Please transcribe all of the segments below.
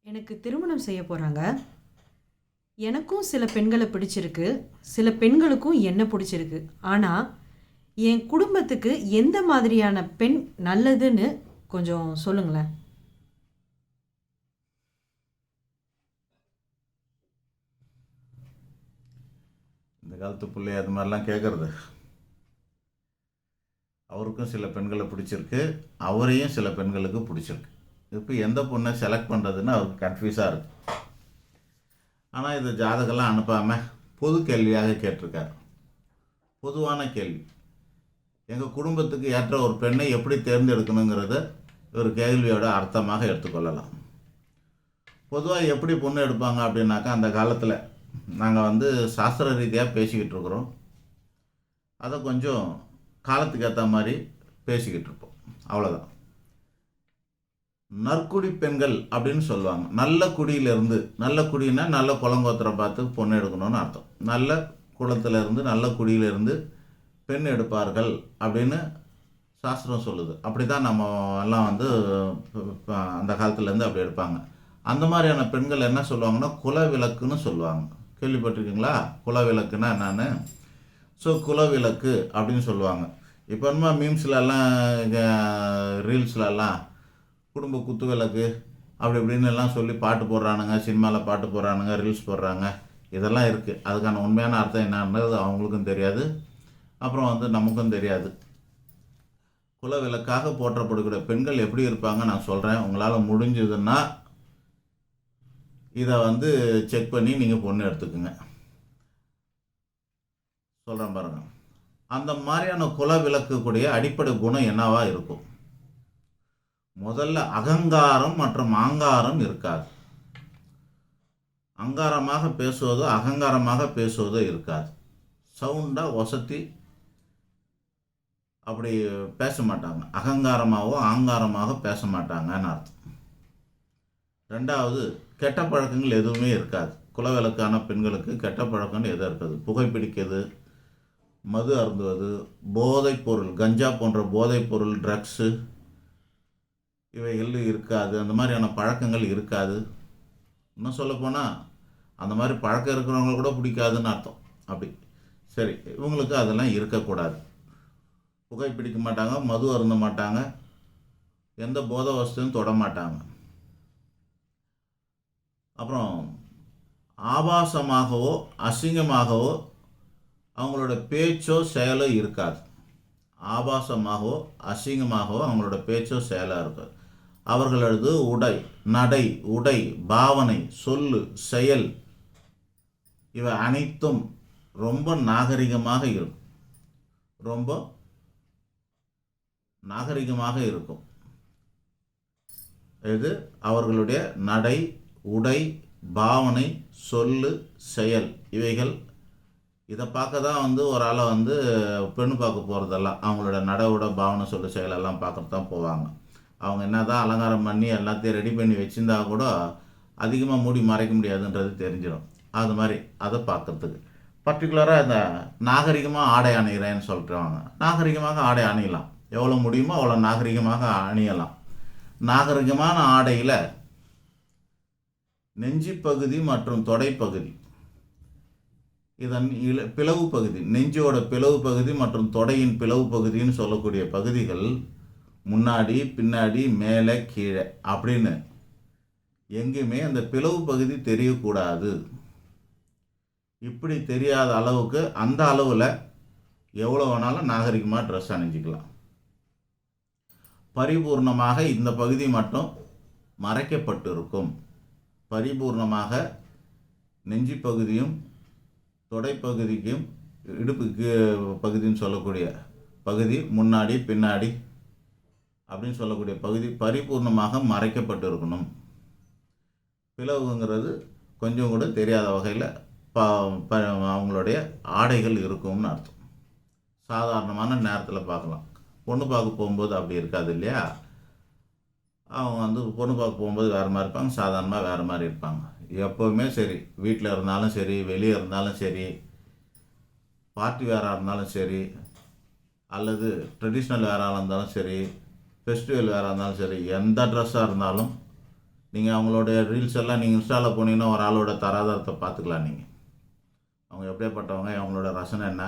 எனக்கு திருமணம் செய்ய போறாங்க. எனக்கும் சில பெண்கள பிடிச்சிருக்கு. சில பெண்களுக்கும் என்ன பிடிச்சிருக்கு. ஆனா, என் குடும்பத்துக்கு எந்த மாதிரியான பெண் நல்லதுன்னு கொஞ்சம் சொல்லுங்களேன். இந்த காலத்து பிள்ளை அது மாதிரிலாம் கேட்குறது. அவருக்கும் சில பெண்களை பிடிச்சிருக்கு, அவரையும் சில பெண்களுக்கு பிடிச்சிருக்கு. இப்போ எந்த பொண்ணை செலக்ட் பண்ணுறதுன்னு அவருக்கு கன்ஃபியூஸாக இருக்குது. ஆனால் இது ஜாதகம்லாம் அனுப்பாமல் பொது கேள்வியாக கேட்டிருக்காரு. பொதுவான கேள்வி, எங்கள் குடும்பத்துக்கு ஏற்ற ஒரு பெண்ணை எப்படி தேர்ந்தெடுக்கணுங்கிறத ஒரு கேள்வியோட அர்த்தமாக எடுத்துக்கொள்ளலாம். பொதுவாக எப்படி பொண்ணு எடுப்பாங்க அப்படின்னாக்கா, அந்த காலத்தில் நாங்கள் சாஸ்திர ரீதியாக பேசிக்கிட்டு இருக்கிறோம். அதை கொஞ்சம் காலத்துக்கு ஏற்ற மாதிரி பேசிக்கிட்டு இருப்போம், அவ்வளோதான். நற்குடி பெண்கள் அப்படின்னு சொல்லுவாங்க. நல்ல குடியிலேருந்து, நல்ல குடின்னா நல்ல குளங்கோத்திரம் பார்த்து பொண்ணு எடுக்கணும்னு அர்த்தம். நல்ல குளத்திலேருந்து நல்ல குடியிலேருந்து பெண் எடுப்பார்கள் அப்படின்னு சாஸ்திரம் சொல்லுது. அப்படி தான் நம்ம எல்லாம் அந்த காலத்துலேருந்து அப்படி எடுப்பாங்க. அந்த மாதிரியான பெண்கள் என்ன சொல்லுவாங்கன்னா, குலவிளக்குன்னு சொல்லுவாங்க. கேள்விப்பட்டிருக்கீங்களா? குலவிளக்குன்னா என்னன்னு? ஸோ குலவிளக்கு அப்படின்னு சொல்லுவாங்க. இப்போ என்ன மீம்ஸ்லலாம், ரீல்ஸ்லலாம் குடும்ப குத்து விளக்கு அப்படி இப்படின்னு எல்லாம் சொல்லி பாட்டு போடுறானுங்க, சினிமாவில் பாட்டு போடுறானுங்க, ரீல்ஸ் போடுறாங்க. இதெல்லாம் இருக்குது. அதுக்கான உண்மையான அர்த்தம் என்னன்றது அவங்களுக்கும் தெரியாது, அப்புறம் நமக்கும் தெரியாது. குலவிளக்காக போற்றப்படக்கூடிய பெண்கள் எப்படி இருப்பாங்க நான் சொல்கிறேன். உங்களால் முடிஞ்சதுன்னா இதை செக் பண்ணி நீங்கள் பொண்ணு எடுத்துக்குங்க. சொல்கிறேன் பாருங்கள். அந்த மாதிரியான குலவிளக்குக்கூடிய அடிப்படை குணம் என்னவா இருக்கும்? முதல்ல அகங்காரம் மற்றும் ஆங்காரம் இருக்காது. அங்காரமாக பேசுவதோ அகங்காரமாக பேசுவதோ இருக்காது. சவுண்டாக ஒசத்தி அப்படி பேச மாட்டாங்க. அகங்காரமாகவோ ஆங்காரமாக பேச மாட்டாங்கன்னு அர்த்தம். ரெண்டாவது, கெட்ட பழக்கங்கள் எதுவுமே இருக்காது. குலவிளக்கான பெண்களுக்கு கெட்ட பழக்கங்கள் எதுவும் இருக்காது. புகைப்பிடிக்கிறது, மது அருந்துவது, போதைப் பொருள், கஞ்சா போன்ற போதைப் பொருள், ட்ரக்ஸு இவைகள் இருக்காது. அந்த மாதிரியான பழக்கங்கள் இருக்காது. இன்னும் சொல்லப்போனால் அந்த மாதிரி பழக்கம் இருக்கிறவங்கள கூட பிடிக்காதுன்னு அர்த்தம். அப்படி சரி, இவங்களுக்கு அதெல்லாம் இருக்கக்கூடாது. புகைப்பிடிக்க மாட்டாங்க, மது அருந்த மாட்டாங்க, எந்த போதை வஸ்துவும் தொட மாட்டாங்க. அப்புறம் ஆபாசமாகவோ அசிங்கமாகவோ அவங்களோட பேச்சோ செயலோ இருக்காது. ஆபாசமாகவோ அசிங்கமாகவோ அவங்களோட பேச்சோ செயலாக இருக்காது. அவர்களது நடை, உடை, பாவனை, சொல்லு, செயல் இவை அனைத்தும் ரொம்ப நாகரிகமாக இருக்கும். ரொம்ப நாகரிகமாக இருக்கும். இது அவர்களுடைய நடை, உடை, பாவனை, சொல்லு, செயல் இவைகள். இதை பார்க்க தான் ஒரு ஆளை பெண்ணு பார்க்க போகிறதெல்லாம் அவங்களோட நட, உடை, பாவனை, சொல்லு, செயலெல்லாம் பார்க்குறது தான் போவாங்க. அவங்க என்ன தான் அலங்காரம் பண்ணி எல்லாத்தையும் ரெடி பண்ணி வச்சுருந்தா கூட அதிகமாக மூடி மறைக்க முடியாதுன்றது தெரிஞ்சிடும். அது மாதிரி அதை பார்க்குறதுக்கு பர்டிகுலராக இந்த நாகரிகமாக ஆடை அணிகிறேன்னு சொல்லிட்டுவாங்க. நாகரிகமாக ஆடை அணியலாம், எவ்வளோ முடியுமோ அவ்வளோ நாகரிகமாக அணியலாம். நாகரிகமான ஆடையில் நெஞ்சு பகுதி மற்றும் தொடைப்பகுதி, இதன் பிளவு பகுதி, நெஞ்சோட பிளவு பகுதி மற்றும் தொடையின் பிளவு பகுதின்னு சொல்லக்கூடிய பகுதிகள் முன்னாடி, பின்னாடி, மேலே, கீழே அப்படின்னு எங்கேயுமே அந்த பிளவு பகுதி தெரியக்கூடாது. இப்படி தெரியாத அளவுக்கு, அந்த அளவில் எவ்வளோ வேணாலும் நாகரிகமாக ட்ரெஸ் அணிஞ்சிக்கலாம். பரிபூர்ணமாக இந்த பகுதி மட்டும் மறைக்கப்பட்டு இருக்கும். பரிபூர்ணமாக நெஞ்சு பகுதியும் தொடைப்பகுதிக்கும் இடுப்புக்கு பகுதின்னு சொல்லக்கூடிய பகுதி, முன்னாடி பின்னாடி அப்படின்னு சொல்லக்கூடிய பகுதி பரிபூர்ணமாக மறைக்கப்பட்டு இருக்கணும். பிளவுங்கிறது கொஞ்சம் கூட தெரியாத வகையில் அவங்களுடைய ஆடைகள் இருக்கும்னு அர்த்தம். சாதாரணமான நேரத்தில் பார்க்கலாம். பொண்ணு பார்க்க போகும்போது அப்படி இருக்காது இல்லையா? அவங்க பொண்ணு பார்க்க போகும்போது வேறு மாதிரி இருப்பாங்க, சாதாரணமாக வேறு மாதிரி இருப்பாங்க. எப்போவுமே சரி, வீட்டில் இருந்தாலும் சரி, வெளியே இருந்தாலும் சரி, பார்ட்டி வேராக இருந்தாலும் சரி, அல்லது ட்ரெடிஷ்னல் வேராக இருந்தாலும் சரி, ஃபெஸ்டிவல் வேராக இருந்தாலும் சரி, எந்த ட்ரெஸ்ஸாக இருந்தாலும் நீங்கள் அவங்களோட ரீல்ஸ் எல்லாம் நீங்கள் இன்ஸ்டாவில் போனீங்கன்னா ஒரு ஆளோட தராதரத்தை பார்த்துக்கலாம். நீங்கள் அவங்க எப்படியாப்பட்டவங்க, அவங்களோட ரசனை என்ன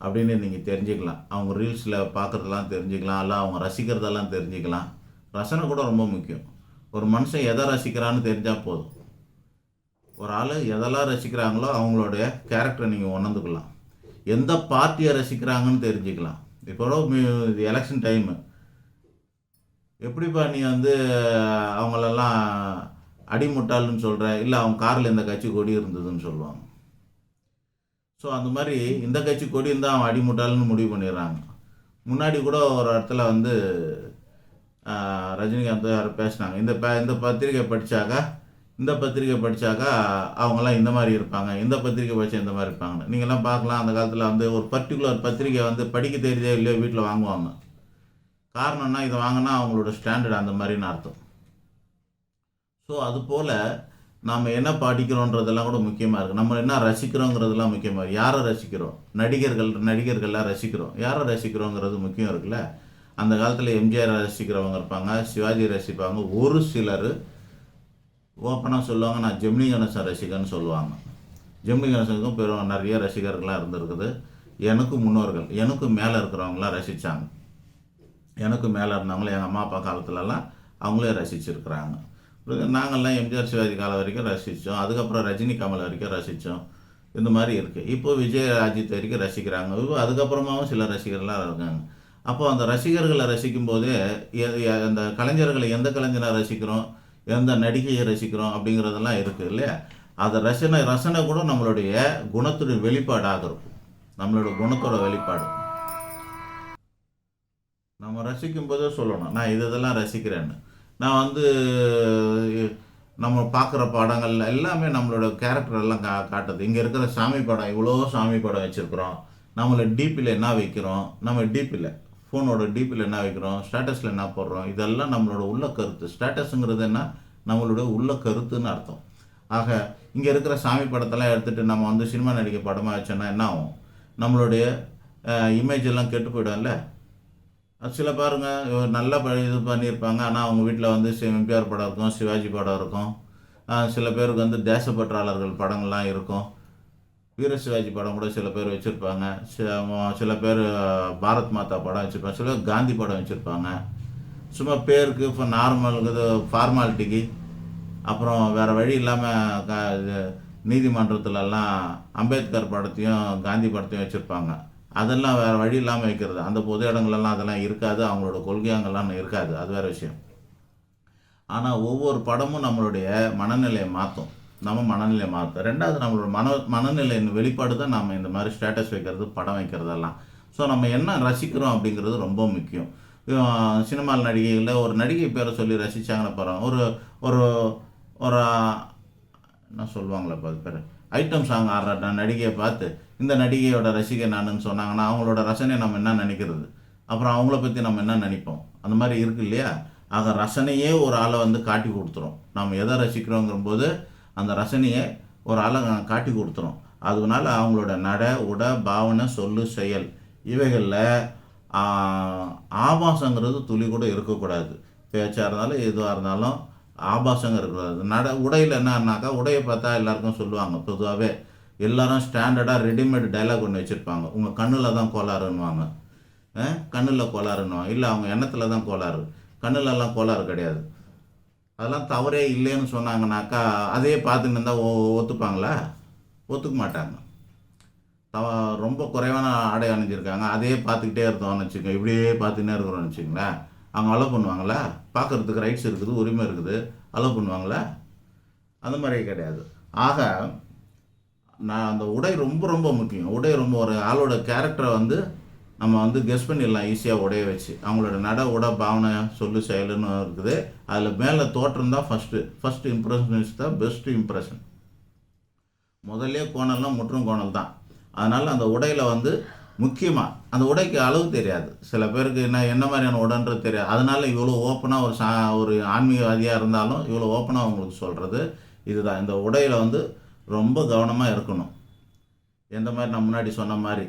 அப்படின்னு நீங்கள் தெரிஞ்சுக்கலாம். அவங்க ரீல்ஸில் பார்க்குறதெல்லாம் தெரிஞ்சுக்கலாம், இல்லை அவங்க ரசிக்கிறதெல்லாம் தெரிஞ்சுக்கலாம். ரசனை கூட ரொம்ப முக்கியம். ஒரு மனுஷன் எதை ரசிக்கிறான்னு தெரிஞ்சால் போதும். ஒரு ஆள் எதெல்லாம் ரசிக்கிறாங்களோ அவங்களுடைய கேரக்டரை நீங்கள் உணர்ந்துக்கலாம். எந்த பார்ட்டியை ரசிக்கிறாங்கன்னு தெரிஞ்சுக்கலாம். இப்போ இது எலெக்ஷன் டைமு, எப்படிப்பா நீ வந்து அவங்களெல்லாம் அடிமுட்டாள்னு சொல்கிற, இல்லை அவங்க காரில் இந்த கட்சி கொடி இருந்ததுன்னு சொல்லுவாங்க. ஸோ அந்த மாதிரி இந்த கட்சி கொடி இருந்தால் அவன் அடிமுட்டாள்னு முடிவு பண்ணிடுறாங்க. முன்னாடி கூட ஒரு இடத்துல வந்து ரஜினிகாந்த் பேசினாங்க, இந்த பத்திரிகை படித்தாக்கா அவங்கெல்லாம் இந்த மாதிரி இருப்பாங்க, இந்த பத்திரிகை படித்தா இந்த மாதிரி இருப்பாங்க. நீங்கள்லாம் பார்க்கலாம், அந்த காலத்தில் வந்து ஒரு பர்டிகுலர் பத்திரிகை வந்து படிக்க தெரியுதே இல்லையோ வீட்டில் வாங்குவாங்க. காரணம்னா இதை வாங்கினா அவங்களோட ஸ்டாண்டர்ட் அந்த மாதிரின்னு அர்த்தம். ஸோ அதுபோல் நாம் என்ன படிக்கிறோன்றதெல்லாம் கூட முக்கியமாக இருக்குது. நம்ம என்ன ரசிக்கிறோங்கிறதெல்லாம் முக்கியமாக இருக்குது. யாரை ரசிக்கிறோம்? நடிகர்கள்லாம் ரசிக்கிறோம். யாரை ரசிக்கிறோங்கிறது முக்கியம் இருக்குல்ல. அந்த காலத்தில் எம்ஜிஆர் ரசிக்கிறவங்க இருப்பாங்க, சிவாஜி ரசிப்பாங்க. ஒரு சிலர் ஓப்பனாக சொல்லுவாங்க, நான் ஜெமினி கணேசன் ரசிகன்னு சொல்லுவாங்க. ஜெமினி கணேசனுக்கும் நிறைய ரசிகர்கள்லாம் இருந்திருக்குது. எனக்கு முன்னோர்கள், எனக்கு மேலே இருக்கிறவங்களாம் ரசித்தாங்க. எனக்கு மேலே இருந்தவங்கள எங்கள் அம்மா அப்பா காலத்துலலாம் அவங்களே ரசிச்சிருக்கிறாங்க. நாங்கள்லாம் எம்ஜிஆர் சிவாஜி காலம் வரைக்கும் ரசித்தோம். அதுக்கப்புறம் ரஜினி கமல் வரைக்கும் ரசித்தோம். இந்த மாதிரி இருக்குது. இப்போது விஜய் அஜித் வரைக்கும் ரசிக்கிறாங்க. அதுக்கப்புறமாவும் சில ரசிகர்கள்லாம் இருக்காங்க. அப்போ அந்த ரசிகர்களை ரசிக்கும் போதே அந்த கலைஞர்களை எந்த கலைஞரை ரசிக்கிறோம், எந்த நடிகையை ரசிக்கிறோம் அப்படிங்கிறதெல்லாம் இருக்குது இல்லையா. அந்த ரசனை கூட நம்மளுடைய குணத்துடைய வெளிப்பாடாக இருக்கும். நம்மளோட குணத்தோட வெளிப்பாடு. நம்ம ரசிக்கும் போதே சொல்லணும், நான் இதெல்லாம் ரசிக்கிறேன்னு. நான் வந்து நம்ம பார்க்குற படங்கள் எல்லாமே நம்மளோட கேரக்டர் எல்லாம் காட்டுது. இங்கே இருக்கிற சாமி படம், இவ்வளோ சாமி படம் வச்சுருக்குறோம். நம்மளை டிபியில் என்ன வைக்கிறோம், நம்ம டிபியில் ஃபோனோட டிபியில் என்ன வைக்கிறோம், ஸ்டேட்டஸில் என்ன போடுறோம், இதெல்லாம் நம்மளோட உள்ள கருத்து. ஸ்டேட்டஸுங்கிறது என்ன, நம்மளோட உள்ள கருத்துன்னு அர்த்தம். ஆக இங்கே இருக்கிற சாமி படத்தெல்லாம் எடுத்துகிட்டு நம்ம வந்து சினிமா நடிகை படமாக வச்சோன்னா என்ன ஆகும், நம்மளுடைய இமேஜ் எல்லாம் கெட்டு போய்டும்ல. சில பாருங்க நல்ல இது பண்ணியிருப்பாங்க, ஆனால் அவங்க வீட்டில் வந்து எம்ஜிஆர் படம் இருக்கும், சிவாஜி படம் இருக்கும். சில பேருக்கு வந்து தேசப்பற்றாளர்கள் படங்கள்லாம் இருக்கும். வீர சிவாஜி படம் கூட சில பேர் வச்சுருப்பாங்க. சில பேர் பாரத் மாதா படம் வச்சுருப்பாங்க. சில பேர் காந்தி படம் வச்சுருப்பாங்க. சும்மா பேருக்கு இப்போ நார்மலுக்கு ஃபார்மாலிட்டிக்கு. அப்புறம் வேறு வழி இல்லாமல் நீதிமன்றத்துலலாம் அம்பேத்கர் படத்தையும் காந்தி படத்தையும் வச்சுருப்பாங்க. அதெல்லாம் வேறு வழி இல்லாமல் வைக்கிறது. அந்த பொது இடங்களெல்லாம் அதெல்லாம் இருக்காது, அவங்களோட கொள்கையங்கள்லாம் இருக்காது, அது வேறு விஷயம். ஆனால் ஒவ்வொரு படமும் நம்மளுடைய மனநிலையை மாற்றும். நம்ம மனநிலையை மாற்றும். ரெண்டாவது நம்மளோட மனநிலையின் வெளிப்பாடு தான் நம்ம இந்த மாதிரி ஸ்டேட்டஸ் வைக்கிறது, படம் வைக்கிறதெல்லாம். ஸோ நம்ம என்ன ரசிக்கிறோம் அப்படிங்கிறது ரொம்ப முக்கியம். சினிமா நடிகைகளில் ஒரு நடிகை பேரை சொல்லி ரசித்தாங்கன்னு போகிறோம். ஒரு ஒரு ஒரு என்ன சொல்லுவாங்களே, 10 பேர் ஐட்டம் சாங் ஆடுற நடிகையை பார்த்து இந்த நடிகையோட ரசிகை நானுன்னு சொன்னாங்கன்னா அவங்களோட ரசனையை நம்ம என்ன நினைக்கிறது, அப்புறம் அவங்கள பற்றி நம்ம என்ன நினைப்போம், அந்த மாதிரி இருக்கு இல்லையா. ஆக ரசனையே ஒரு ஆளை வந்து காட்டி கொடுத்துரும். நம்ம எதை ரசிக்கிறோங்கிற போது அந்த ரசனையை ஒரு ஆளை காட்டி கொடுத்துரும். அதனால அவங்களோட நட, உட, பாவனை, சொல்லு, செயல் இவைகளில் ஆபாசங்கிறது துளி கூட இருக்கக்கூடாது. பேச்சாக இருந்தாலும் எதுவாக இருந்தாலும் ஆபாசங்க இருக்கக்கூடாது. உடையில் என்னன்னாக்கா, உடையை பார்த்தா எல்லாருக்கும் சொல்லுவாங்க, பொதுவாகவே எல்லோரும் ஸ்டாண்டர்டாக ரெடிமேட் டைலாக் ஒன்று வச்சுருப்பாங்க. உங்கள் கண்ணில் தான் கோளாறுன்னுவாங்க, கண்ணில் கோளாறுன்னுவாங்க. இல்லை அவங்க எண்ணத்தில் தான் கோளாறு, கண்ணிலெல்லாம் கோளாறு கிடையாது. அதெல்லாம் தவறே இல்லைன்னு சொன்னாங்கனாக்கா அதையே பார்த்துன்னு இருந்தால் ஒத்துப்பாங்களா? ஒத்துக்க மாட்டாங்க. ரொம்ப குறைவான ஆடை அணிஞ்சிருக்காங்க, அதையே பார்த்துக்கிட்டே இருந்தோம்னு வச்சுக்கோங்க, இப்படியே பார்த்துக்கிட்டே இருக்கிறோம்னு வச்சுங்களேன், அவங்க அலோவ் பண்ணுவாங்களா? பார்க்குறதுக்கு ரைட்ஸ் இருக்குது, உரிமை இருக்குது, அலோவ் பண்ணுவாங்களா? அந்த மாதிரி கிடையாது. ஆக நான் அந்த உடை ரொம்ப ரொம்ப முக்கியம். உடை ரொம்ப ஒரு ஆளோட கேரக்டரை வந்து நம்ம வந்து கெஸ் பண்ணிடலாம் ஈஸியாக உடைய வச்சு. அவங்களோட நட, உட, பாவனை, சொல்லு, செயலுன்னு இருக்குது. அதில் மேலே தோற்றம் தான் first impression is the best impression. முதல்ல கோணல்லாம் முற்றும் கோணல் தான். அதனால் அந்த உடையில் வந்து முக்கியமாக அந்த உடைக்கு அளவு தெரியாது. சில பேருக்கு என்ன மாதிரியான உடன்றது தெரியாது. அதனால் இவ்வளோ ஓப்பனாக ஒரு ஆன்மீகவாதியாக இருந்தாலும் இவ்வளோ ஓப்பனாக அவங்களுக்கு சொல்கிறது இதுதான். இந்த உடையில் வந்து ரொம்ப கவனமாக இருக்கணும். எந்த மாதிரி நான் முன்னாடி சொன்ன மாதிரி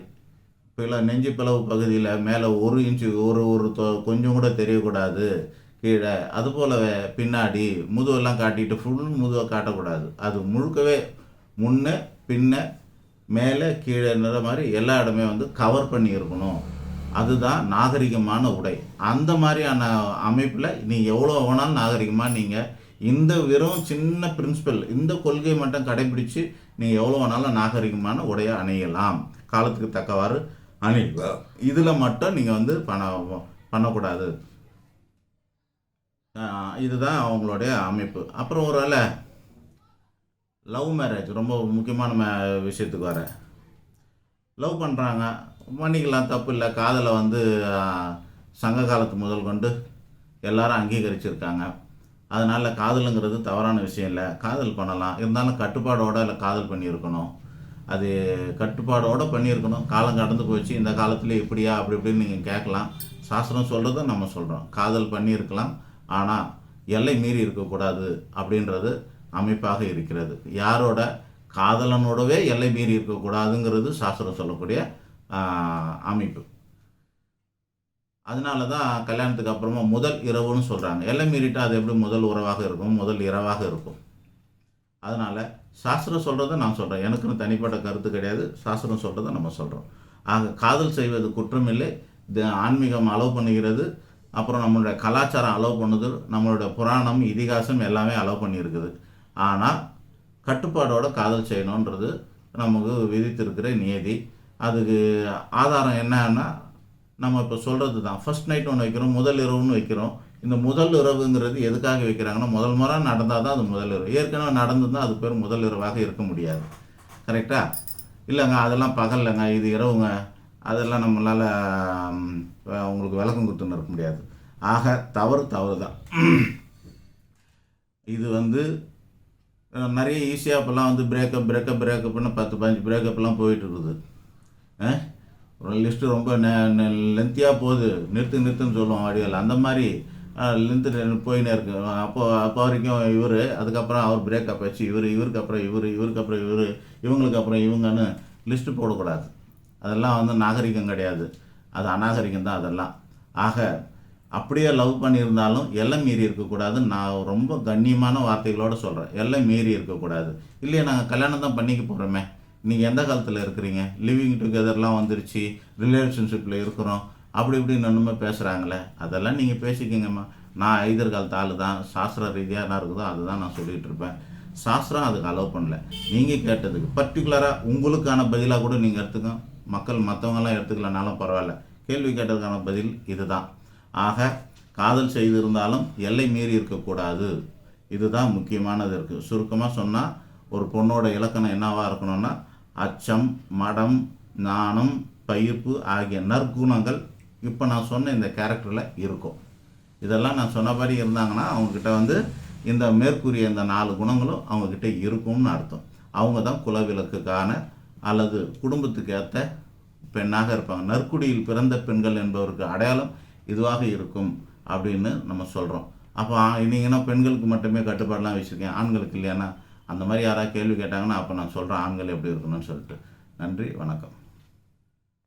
நெஞ்சு பிளவு பகுதியில் மேலே 1 இன்ச்சு கொஞ்சம் கூட தெரியக்கூடாது. கீழே, அதுபோல் பின்னாடி முதுவெல்லாம் காட்டிட்டு ஃபுல் முதுவை காட்டக்கூடாது. அது முழுக்கவே முன்ன பின்ன மேலே கீழேன்ற மாதிரி எல்லா இடமே வந்து கவர் பண்ணி இருக்கணும். அதுதான் நாகரிகமான உடை. அந்த மாதிரியான அமைப்பில் நீ எவ்வளோ வேணாலும் நாகரிகமாக நீங்கள் இந்த வெறும் சின்ன பிரின்சிபல், இந்த கொள்கையை மட்டும் கடைபிடிச்சு நீங்கள் எவ்வளோ வேணாலும் நாகரிகமான உடையை அணியலாம். காலத்துக்கு தக்கவாறு அணியலாம். இதில் மட்டும் நீங்கள் வந்து பண்ணக்கூடாது. இதுதான் அவங்களுடைய அமைப்பு. அப்புறம் ஒரு வேளை லவ் மேரேஜ் ரொம்ப முக்கியமான விஷயத்துக்கு வர. லவ் பண்ணுறாங்க, பண்ணிக்கலாம், தப்பு இல்லை. காதலை வந்து சங்க காலத்து முதல் கொண்டு எல்லாரும் அங்கீகரிச்சிருக்காங்க. அதனால் காதலுங்கிறது தவறான விஷயம் இல்லை, காதல் பண்ணலாம். இருந்தாலும் கட்டுப்பாடோடு இல்லை காதல் பண்ணியிருக்கணும். அது கட்டுப்பாடோடு பண்ணியிருக்கணும். காலம் கடந்து போச்சு, இந்த காலத்தில் இப்படியா அப்படி இப்படின்னு நீங்கள் கேட்கலாம். சாஸ்திரம் சொல்கிறத நம்ம சொல்கிறோம். காதல் பண்ணியிருக்கலாம், ஆனால் எல்லை மீறி இருக்கக்கூடாது அப்படின்றது அமைப்பாக இருக்கிறது. யாரோட காதலனோடவே எல்லை மீறி இருக்கக்கூடாதுங்கிறது சாஸ்திரம் சொல்லக்கூடிய அமைப்பு. அதனால தான் கல்யாணத்துக்கு அப்புறமா முதல் இரவுன்னு சொல்கிறாங்க. எல்லை மீறிட்டால் அது எப்படி முதல் உறவாக இருக்கும், முதல் இரவாக இருக்கும். அதனால் சாஸ்திரம் சொல்கிறத நான் சொல்கிறேன். எனக்குன்னு தனிப்பட்ட கருத்து கிடையாது. சாஸ்திரம் சொல்கிறத நம்ம சொல்கிறோம். ஆக காதல் செய்வது குற்றமில்லை. ஆன்மீகம் அலோவ் பண்ணுகிறது. அப்புறம் நம்மளுடைய கலாச்சாரம் அலோவ் பண்ணுது. நம்மளுடைய புராணம், இதிகாசம் எல்லாமே அலோவ் பண்ணியிருக்குது. ஆனால் கட்டுப்பாடோடு காதல் செய்யணுன்றது நமக்கு விதித்திருக்கிற நியதி. அதுக்கு ஆதாரம் என்னன்னா, நம்ம இப்போ சொல்கிறது தான். ஃபர்ஸ்ட் நைட் ஒன்று வைக்கிறோம், முதல் இரவுன்னு வைக்கிறோம். இந்த முதல் இரவுங்கிறது எதுக்காக வைக்கிறாங்கன்னா, முதல் முறை நடந்தால் தான் அது முதல் இரவு. ஏற்கனவே நடந்துதான் அது பேர் முதல் இரவாக இருக்க முடியாது. கரெக்டாக? இல்லைங்க அதெல்லாம் பகல்லைங்க, இது இரவுங்க, அதெல்லாம் நம்மளால் உங்களுக்கு விளக்கம் கொடுத்துன்னு இருக்க முடியாது. ஆக தவறு தான். இது வந்து நிறைய ஈஸியாக இப்போல்லாம் வந்து பிரேக்கப்னு 10-15 பிரேக்கப்லாம் போயிட்டுருக்குது. ஒரு லிஸ்ட்டு ரொம்ப லென்த்தியாக போகுது. நிறுத்துன்னு சொல்லுவோம் ஆடியோவில். அந்த மாதிரி லென்த்து போயினே இருக்கு. அப்போ வரைக்கும் இவர், அதுக்கப்புறம் அவர் பிரேக்கப் ஆச்சு, இவருக்கு அப்புறம் இவருக்கு அப்புறம் இவங்களுக்கு அப்புறம் இவங்கன்னு லிஸ்ட்டு போடக்கூடாது. அதெல்லாம் வந்து நாகரிகம் கிடையாது, அது அநாகரிகம் தான் அதெல்லாம். ஆக அப்படியே லவ் பண்ணியிருந்தாலும் எல்லை மீறி இருக்கக்கூடாது. நான் ரொம்ப கண்ணியமான வார்த்தைகளோடு சொல்கிறேன். எல்லை மீறி இருக்கக்கூடாது. இல்லையா, நாங்கள் கல்யாணம் தான் பண்ணிக்க போகிறோமே. நீங்கள் எந்த காலத்தில் இருக்கிறீங்க? லிவிங் டுகெதர்லாம் வந்துருச்சு, ரிலேஷன்ஷிப்பில் இருக்கிறோம், அப்படி இப்படின்னு ஒன்றுமே பேசுகிறாங்களே, அதெல்லாம் நீங்கள் பேசிக்கங்கம்மா. நான் ஐதர் காலத்து ஆள் தான். சாஸ்திர ரீதியாக என்ன இருக்குதோ அதுதான் நான் சொல்லிகிட்டு இருப்பேன். சாஸ்திரம் அதுக்கு அலோவ் பண்ணல. நீங்கள் கேட்டதுக்கு பர்டிகுலராக உங்களுக்கான பதிலாக கூட நீங்கள் எடுத்துக்க. மக்கள் மற்றவங்கெல்லாம் எடுத்துக்கலனாலும் பரவாயில்ல. கேள்வி கேட்டதுக்கான பதில் இதுதான். ஆக காதல் செய்திருந்தாலும் எல்லை மீறி இருக்கக்கூடாது. இதுதான் முக்கியமானது இருக்குது. சுருக்கமாக சொன்னால் ஒரு பொண்ணோட இலக்கணம் என்னவாக இருக்கணும்னா, அச்சம், மடம், நாணம், பயிர்ப்பு ஆகிய நற்குணங்கள் இப்போ நான் சொன்ன இந்த கேரக்டரில் இருக்கும். இதெல்லாம் நான் சொன்னபடி இருந்தாங்கன்னா அவங்கக்கிட்ட வந்து இந்த மேற்கூறிய இந்த 4 குணங்களும் அவங்கக்கிட்ட இருக்கும்னு அர்த்தம். அவங்க தான் குலவிளக்குக்கான அல்லது குடும்பத்துக்கு ஏற்ற பெண்ணாக இருப்பாங்க. நற்குடியில் பிறந்த பெண்கள் என்பவருக்கு அடையாளம் இதுவாக இருக்கும் அப்படின்னு நம்ம சொல்கிறோம். அப்போ நீங்கன்னா பெண்களுக்கு மட்டுமே கட்டுப்பாடெலாம் வச்சுருக்கேன், ஆண்களுக்கு இல்லையானா, அந்த மாதிரி யாராவது கேள்வி கேட்டாங்கன்னா அப்போ நான் சொல்கிறேன் ஆண்கள் எப்படி இருக்கணும்னு சொல்லிட்டு. நன்றி, வணக்கம்.